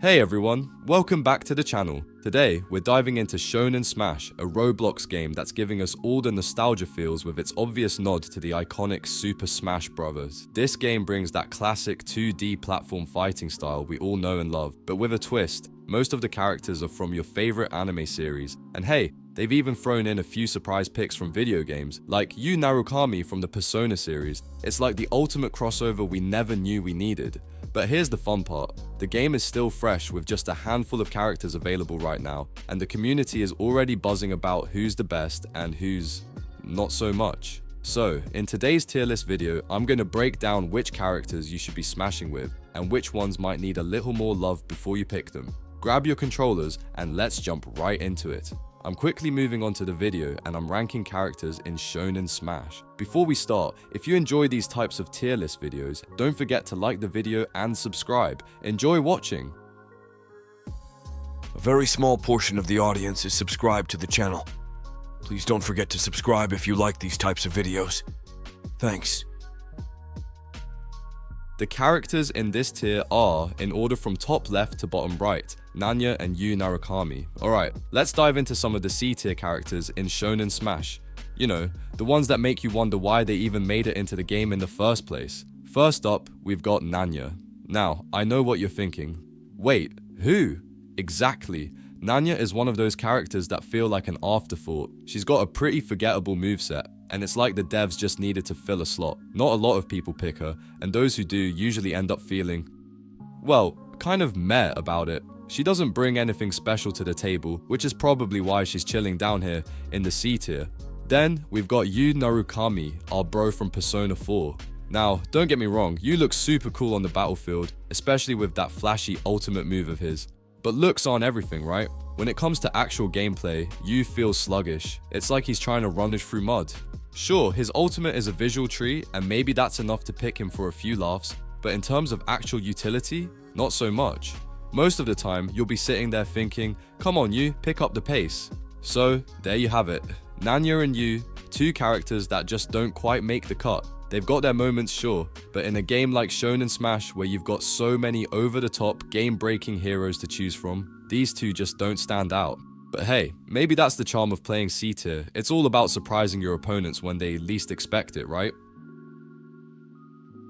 Hey everyone, welcome back to the channel. Today, we're diving into Shonen Smash, a Roblox game that's giving us all the nostalgia feels with its obvious nod to the iconic Super Smash Bros. This game brings that classic 2D platform fighting style we all know and love, but with a twist. Most of the characters are from your favorite anime series, and hey, they've even thrown in a few surprise picks from video games, like Yu Narukami from the Persona series. It's like the ultimate crossover we never knew we needed. But here's the fun part. The game is still fresh with just a handful of characters available right now, and the community is already buzzing about who's the best and who's not so much. So, in today's tier list video, I'm going to break down which characters you should be smashing with, and which ones might need a little more love before you pick them. Grab your controllers, and let's jump right into it. I'm quickly moving on to the video and I'm ranking characters in Shonen Smash. Before we start, if you enjoy these types of tier list videos, don't forget to like the video and subscribe. Enjoy watching! A very small portion of the audience is subscribed to the channel. Please don't forget to subscribe if you like these types of videos. Thanks. The characters in this tier are, in order from top left to bottom right, Nanya and Yu Narukami. Alright, let's dive into some of the C tier characters in Shonen Smash. You know, the ones that make you wonder why they even made it into the game in the first place. First up, we've got Nanya. Now, I know what you're thinking. Wait, who? Exactly. Nanya is one of those characters that feel like an afterthought. She's got a pretty forgettable moveset, and it's like the devs just needed to fill a slot. Not a lot of people pick her, and those who do usually end up feeling, well, kind of meh about it. She doesn't bring anything special to the table, which is probably why she's chilling down here in the C tier. Then, we've got Yu Narukami, our bro from Persona 4. Now, don't get me wrong, Yu looks super cool on the battlefield, especially with that flashy ultimate move of his. But looks aren't everything, right? When it comes to actual gameplay, Yu feels sluggish. It's like he's trying to rummage through mud. Sure, his ultimate is a visual tree, and maybe that's enough to pick him for a few laughs, but in terms of actual utility, not so much. Most of the time, you'll be sitting there thinking, come on Yu, pick up the pace. So, there you have it. Nanya and Yu, two characters that just don't quite make the cut. They've got their moments, sure, but in a game like Shonen Smash where you've got so many over-the-top, game-breaking heroes to choose from, these two just don't stand out. But hey, maybe that's the charm of playing C tier. It's all about surprising your opponents when they least expect it, right?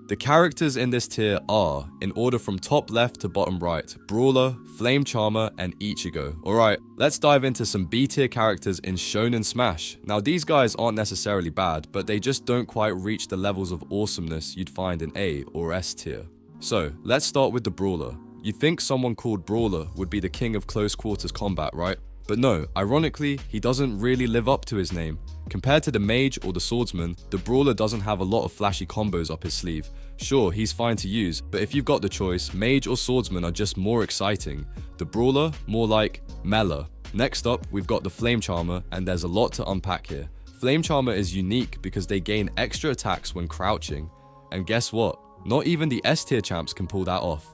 The characters in this tier are, in order from top left to bottom right, Brawler, Flame Charmer, and Ichigo. Alright, let's dive into some B tier characters in Shonen Smash. Now these guys aren't necessarily bad, but they just don't quite reach the levels of awesomeness you'd find in A or S tier. So, let's start with the Brawler. You'd think someone called Brawler would be the king of close quarters combat, right? But no, ironically, he doesn't really live up to his name. Compared to the Mage or the Swordsman, the Brawler doesn't have a lot of flashy combos up his sleeve. Sure, he's fine to use, but if you've got the choice, Mage or Swordsman are just more exciting. The Brawler, more like Mela. Next up, we've got the Flame Charmer, and there's a lot to unpack here. Flame Charmer is unique because they gain extra attacks when crouching. And guess what? Not even the S tier champs can pull that off.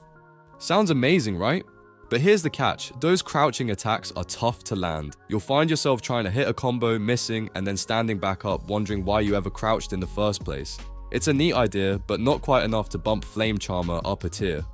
Sounds amazing, right? But here's the catch, those crouching attacks are tough to land. You'll find yourself trying to hit a combo, missing, and then standing back up wondering why you ever crouched in the first place. It's a neat idea, but not quite enough to bump Flame Charmer up a tier.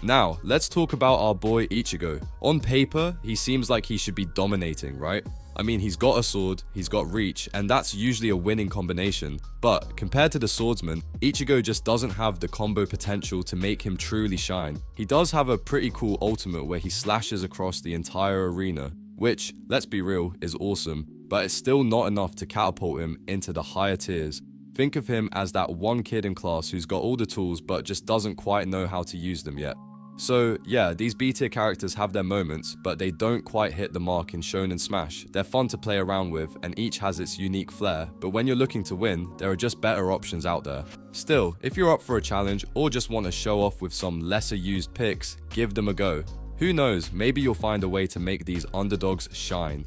Now, let's talk about our boy Ichigo. On paper, he seems like he should be dominating, right? I mean, he's got a sword, he's got reach, and that's usually a winning combination. But compared to the Swordsman, Ichigo just doesn't have the combo potential to make him truly shine. He does have a pretty cool ultimate where he slashes across the entire arena, which, let's be real, is awesome, but it's still not enough to catapult him into the higher tiers. Think of him as that one kid in class who's got all the tools but just doesn't quite know how to use them yet. So yeah, these B tier characters have their moments, but they don't quite hit the mark in Shonen Smash. They're fun to play around with, and each has its unique flair, but when you're looking to win, there are just better options out there. Still, if you're up for a challenge or just want to show off with some lesser used picks, give them a go. Who knows, maybe you'll find a way to make these underdogs shine.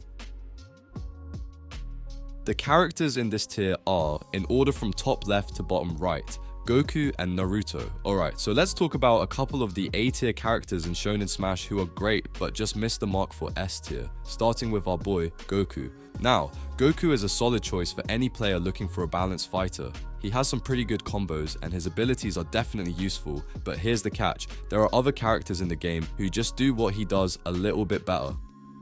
The characters in this tier are, in order from top left to bottom right, Goku and Naruto. Alright, so let's talk about a couple of the A tier characters in Shonen Smash who are great but just missed the mark for S tier, starting with our boy Goku. Now, Goku is a solid choice for any player looking for a balanced fighter. he has some pretty good combos and his abilities are definitely useful, but here's the catch, there are other characters in the game who just do what he does a little bit better.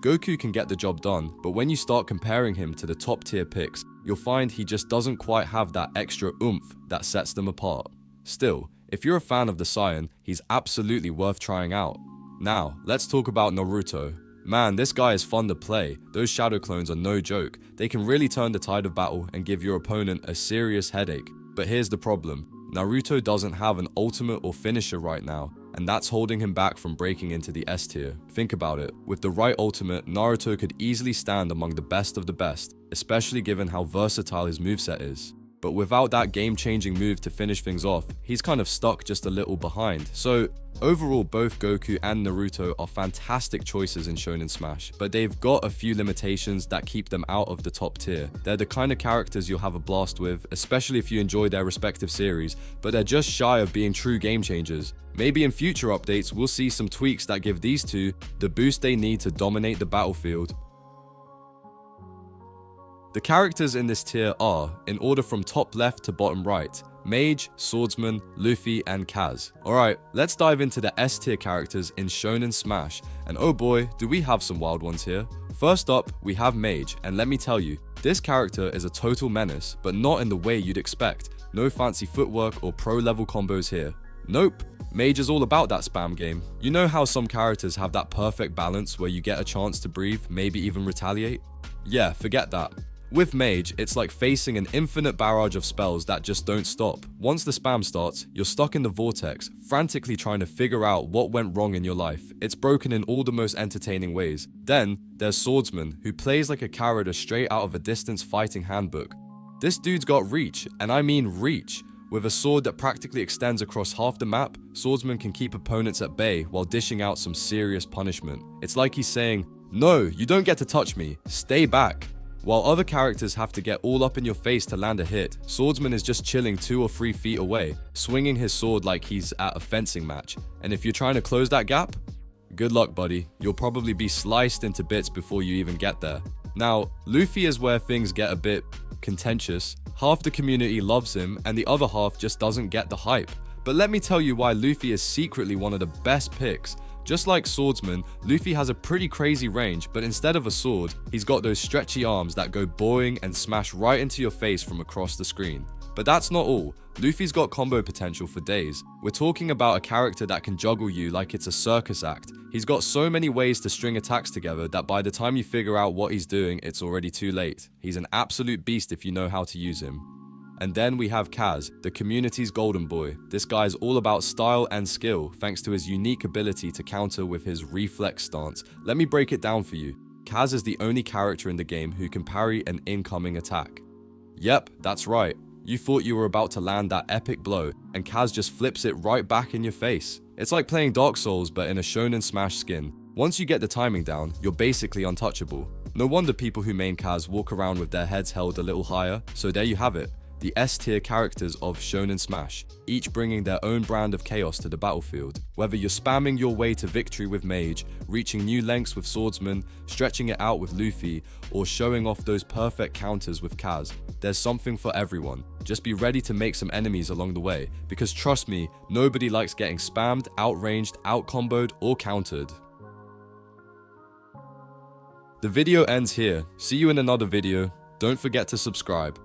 Goku can get the job done, but when you start comparing him to the top tier picks, you'll find he just doesn't quite have that extra oomph that sets them apart. Still, if you're a fan of the Saiyan, he's absolutely worth trying out. Now, let's talk about Naruto. Man, this guy is fun to play. Those shadow clones are no joke. They can really turn the tide of battle and give your opponent a serious headache. But here's the problem. Naruto doesn't have an ultimate or finisher right now, and that's holding him back from breaking into the S tier. Think about it. With the right ultimate, Naruto could easily stand among the best of the best, especially given how versatile his moveset is. But without that game-changing move to finish things off, he's kind of stuck just a little behind. So overall, both Goku and Naruto are fantastic choices in Shonen Smash, but they've got a few limitations that keep them out of the top tier. They're the kind of characters you'll have a blast with, especially if you enjoy their respective series, but they're just shy of being true game changers. Maybe in future updates, we'll see some tweaks that give these two the boost they need to dominate the battlefield. The characters in this tier are, in order from top left to bottom right, Mage, Swordsman, Luffy, and Kaz. Alright, let's dive into the S tier characters in Shonen Smash, and oh boy, do we have some wild ones here. First up, we have Mage, and let me tell you, this character is a total menace, but not in the way you'd expect. No fancy footwork or pro level combos here. Nope. Mage is all about that spam game. You know how some characters have that perfect balance where you get a chance to breathe, maybe even retaliate? Yeah, forget that. With Mage, it's like facing an infinite barrage of spells that just don't stop. Once the spam starts, you're stuck in the vortex, frantically trying to figure out what went wrong in your life. It's broken in all the most entertaining ways. Then, there's Swordsman, who plays like a character straight out of a distance fighting handbook. This dude's got reach, and I mean reach. With a sword that practically extends across half the map, Swordsman can keep opponents at bay while dishing out some serious punishment. It's like he's saying, "No, you don't get to touch me, stay back." While other characters have to get all up in your face to land a hit, Swordsman is just chilling 2 or 3 feet away, swinging his sword like he's at a fencing match. And if you're trying to close that gap, good luck, buddy. You'll probably be sliced into bits before you even get there. Now, Luffy is where things get a bit contentious. Half the community loves him, and the other half just doesn't get the hype. But let me tell you why Luffy is secretly one of the best picks. Just like Swordsman, Luffy has a pretty crazy range, but instead of a sword, he's got those stretchy arms that go boing and smash right into your face from across the screen. But that's not all. Luffy's got combo potential for days. We're talking about a character that can juggle you like it's a circus act. He's got so many ways to string attacks together that by the time you figure out what he's doing, it's already too late. He's an absolute beast if you know how to use him. And then we have Kaz, the community's golden boy. This guy is all about style and skill, thanks to his unique ability to counter with his reflex stance. Let me break it down for you. Kaz is the only character in the game who can parry an incoming attack. Yep, that's right. You thought you were about to land that epic blow, and Kaz just flips it right back in your face. It's like playing Dark Souls but in a Shonen Smash skin. Once you get the timing down, you're basically untouchable. No wonder people who main Kaz walk around with their heads held a little higher, so there you have it. The S-tier characters of Shonen Smash, each bringing their own brand of chaos to the battlefield. Whether you're spamming your way to victory with Mage, reaching new lengths with Swordsman, stretching it out with Luffy, or showing off those perfect counters with Kaz, there's something for everyone. Just be ready to make some enemies along the way, because trust me, nobody likes getting spammed, outranged, out-comboed, or countered. The video ends here. See you in another video. Don't forget to subscribe.